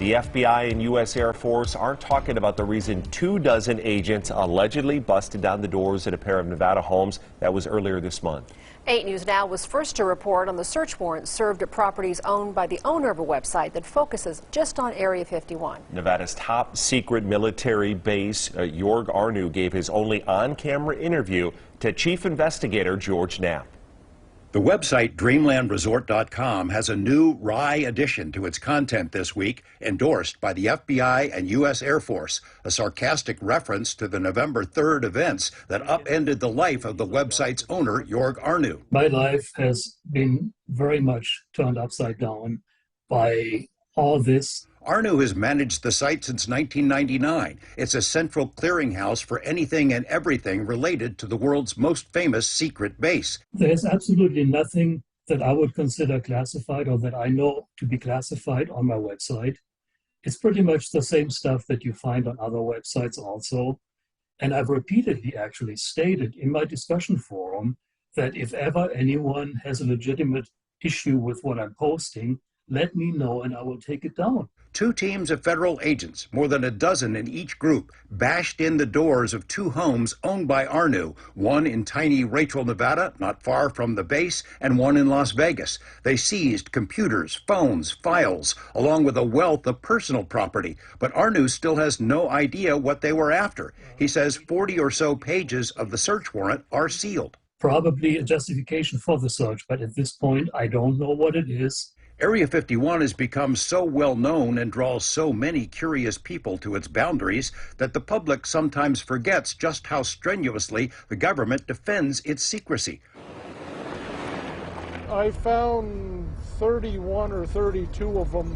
The FBI and U.S. Air Force are talking about the reason 24 agents allegedly busted down the doors at a pair of Nevada homes. That was earlier this month. 8 News Now was first to report on the search warrant served at properties owned by the owner of a website that focuses just on Area 51. Nevada's top secret military base, Jorg Arnau, gave his only on-camera interview to Chief Investigator George Knapp. The website DreamlandResort.com has a new wry addition to its content this week, endorsed by the FBI and U.S. Air Force, a sarcastic reference to the November 3rd events that upended the life of the website's owner, Jorg Arnau. My life has been very much turned upside down by all this. Arnau has managed the site since 1999. It's a central clearinghouse for anything and everything related to the world's most famous secret base. There's absolutely nothing that I would consider classified or that I know to be classified on my website. It's pretty much the same stuff that you find on other websites also. And I've repeatedly actually stated in my discussion forum that if ever anyone has a legitimate issue with what I'm posting, let me know and I will take it down. 2 teams of federal agents, more than a dozen in each group, bashed in the doors of 2 homes owned by Arnau, one in tiny Rachel, Nevada, not far from the base, and one in Las Vegas. They seized computers, phones, files, along with a wealth of personal property. But Arnau still has no idea what they were after. He says 40 or so pages of the search warrant are sealed. Probably a justification for the search, but at this point, I don't know what it is. Area 51 has become so well known and draws so many curious people to its boundaries that the public sometimes forgets just how strenuously the government defends its secrecy. I found 31 or 32 of them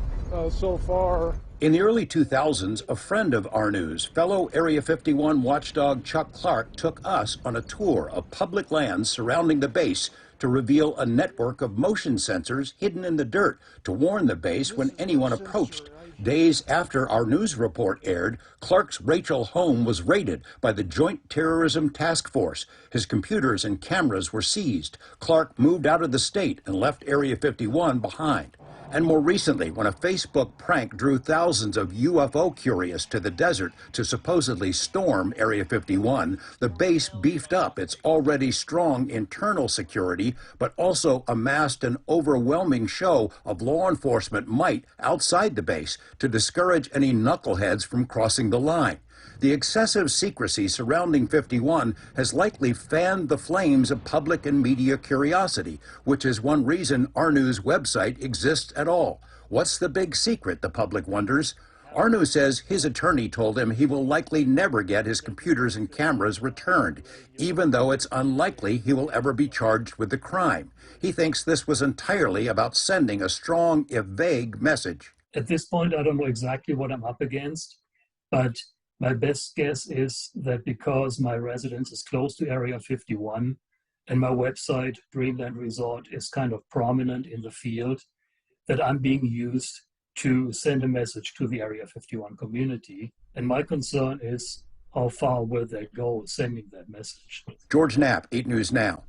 so far. In the early 2000s, a friend of Arnau's, fellow Area 51 watchdog Chuck Clark, took us on a tour of public lands surrounding the base to reveal a network of motion sensors hidden in the dirt to warn the base when anyone approached. Days after our news report aired, Clark's Rachel home was raided by the Joint Terrorism Task Force. His computers and cameras were seized. Clark moved out of the state and left Area 51 behind. And more recently, when a Facebook prank drew thousands of UFO curious to the desert to supposedly storm Area 51, the base beefed up its already strong internal security, but also amassed an overwhelming show of law enforcement might outside the base to discourage any knuckleheads from crossing the line. The excessive secrecy surrounding 51 has likely fanned the flames of public and media curiosity, which is one reason Arnau's website exists at all. What's the big secret, the public wonders? Arnau says his attorney told him he will likely never get his computers and cameras returned, even though it's unlikely he will ever be charged with the crime. He thinks this was entirely about sending a strong, if vague, message. At this point, I don't know exactly what I'm up against, but my best guess is that because my residence is close to Area 51 and my website, Dreamland Resort, is kind of prominent in the field, that I'm being used to send a message to the Area 51 community. And my concern is how far will they go sending that message? George Knapp, 8 News Now.